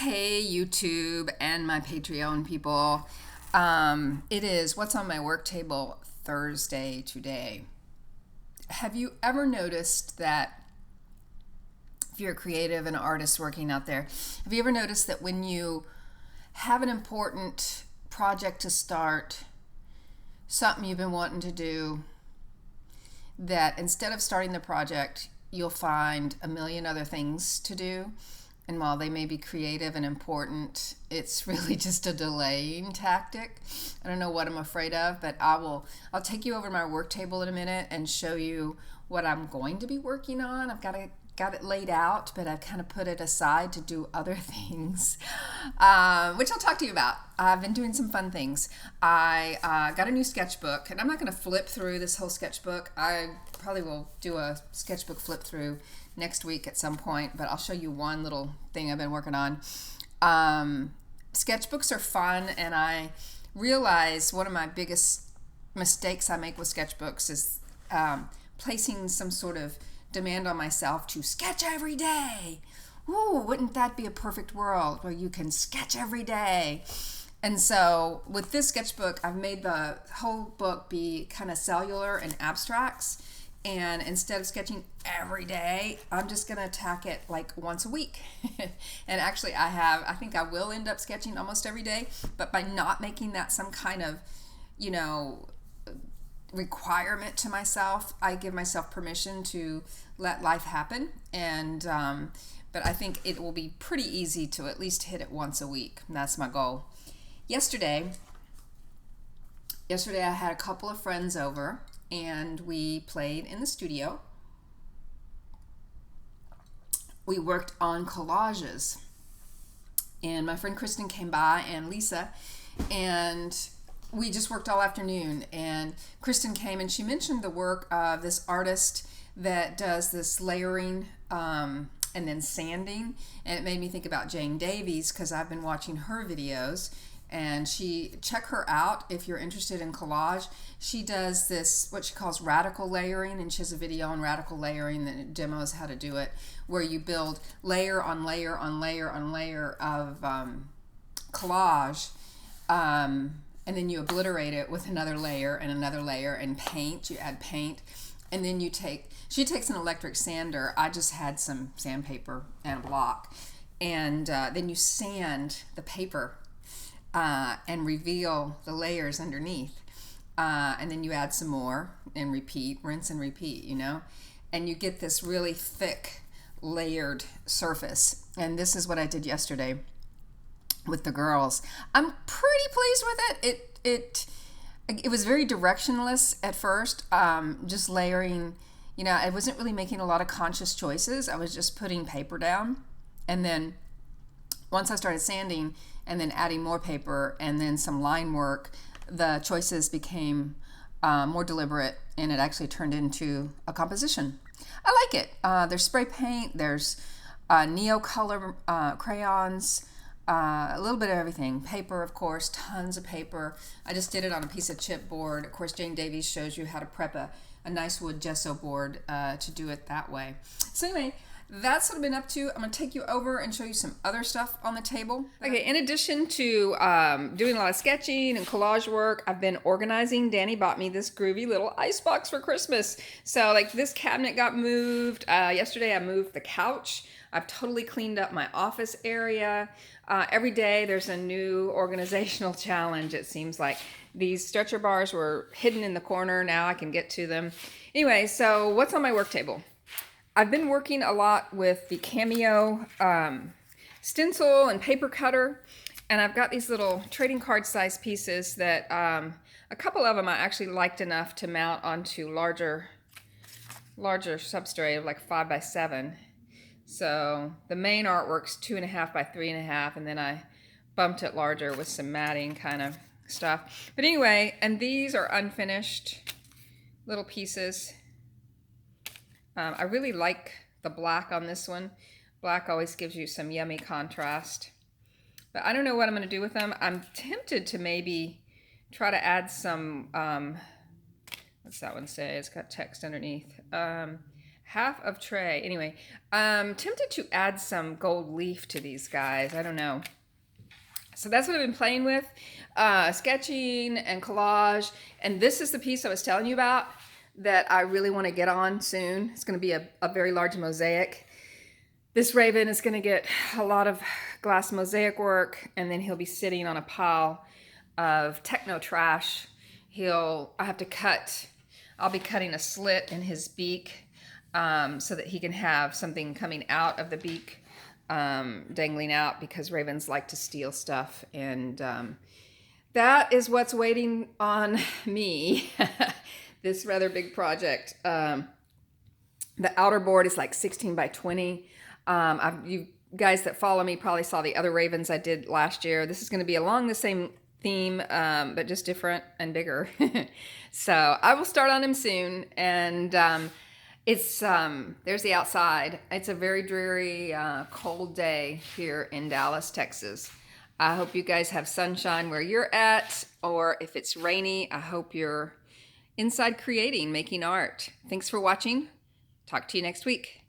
Hey, YouTube and my Patreon people. It is What's on My Work Table Thursday today. Have you ever noticed that if you're a creative and artist working out there, have you ever noticed that when you have an important project to start, something you've been wanting to do, that instead of starting the project, you'll find a million other things to do? And while they may be creative and important, it's really just a delaying tactic. I don't know what I'm afraid of, but I'll take you over to my work table in a minute and show you what I'm going to be working on. I've got it laid out, but I've kind of put it aside to do other things, which I'll talk to you about. I've been doing some fun things. I got a new sketchbook, and I'm not going to flip through this whole sketchbook. I probably will do a sketchbook flip through next week at some point, but I'll show you one little thing I've been working on. Sketchbooks are fun, and I realize one of my biggest mistakes I make with sketchbooks is placing some sort of demand on myself to sketch every day. Ooh, wouldn't that be a perfect world where you can sketch every day? And so with this sketchbook, I've made the whole book be kind of cellular and abstracts. And instead of sketching every day, I'm just going to attack it like once a week. And actually I think I will end up sketching almost every day, but by not making that some kind of, requirement to myself, I give myself permission to let life happen. And but I think it will be pretty easy to at least hit it once a week. And that's my goal. Yesterday I had a couple of friends over, and we played in the studio. We worked on collages, and my friend Kristen came by, and Lisa, and we just worked all afternoon. And Kristen came and she mentioned the work of this artist that does this layering and then sanding, and it made me think about Jane Davies because I've been watching her videos. And check her out if you're interested in collage. She does this, what she calls radical layering, and she has a video on radical layering that demos how to do it, where you build layer on layer on layer on layer of collage, and then you obliterate it with another layer and paint. You add paint, and then she takes an electric sander. I just had some sandpaper and a block, and then you sand the paper and reveal the layers underneath, and then you add some more and repeat, rinse and repeat, and you get this really thick layered surface. And this is what I did yesterday with the girls. I'm pretty pleased with it. It was very directionless at first, just layering. I wasn't really making a lot of conscious choices. I was just putting paper down, and then once I started sanding and then adding more paper and then some line work, the choices became more deliberate, and it actually turned into a composition. I like it. There's spray paint, there's neo color crayons, a little bit of everything. Paper, of course, tons of paper. I just did it on a piece of chipboard. Of course, Jane Davies shows you how to prep a nice wood gesso board to do it that way. So anyway, that's what I've been up to. I'm going to take you over and show you some other stuff on the table. Okay, in addition to doing a lot of sketching and collage work, I've been organizing. Danny bought me this groovy little icebox for Christmas. So this cabinet got moved. Yesterday I moved the couch. I've totally cleaned up my office area. Every day there's a new organizational challenge, it seems like. These stretcher bars were hidden in the corner. Now I can get to them. Anyway, so what's on my work table? I've been working a lot with the Cameo stencil and paper cutter, and I've got these little trading card size pieces that a couple of them I actually liked enough to mount onto larger substrate of like 5x7. So the main artwork's 2.5 by 3.5, and then I bumped it larger with some matting kind of stuff. But anyway, and these are unfinished little pieces. I really like the black on this one. Black always gives you some yummy contrast. But I don't know what I'm going to do with them. I'm tempted to maybe try to add some, what's that one say? It's got text underneath. half of tray. Anyway, tempted to add some gold leaf to these guys. I don't know. So that's what I've been playing with, sketching and collage. And this is the piece I was telling you about that I really want to get on soon. It's going to be a very large mosaic. This raven is going to get a lot of glass mosaic work, and then he'll be sitting on a pile of techno trash. I'll be cutting a slit in his beak so that he can have something coming out of the beak, dangling out, because ravens like to steal stuff. And that is what's waiting on me. This rather big project. The outer board is like 16 by 20. You guys that follow me probably saw the other ravens I did last year. This is going to be along the same theme, but just different and bigger. So I will start on him soon. And there's the outside. It's a very dreary, cold day here in Dallas, Texas. I hope you guys have sunshine where you're at, or if it's rainy, I hope you're inside creating, making art. Thanks for watching. Talk to you next week.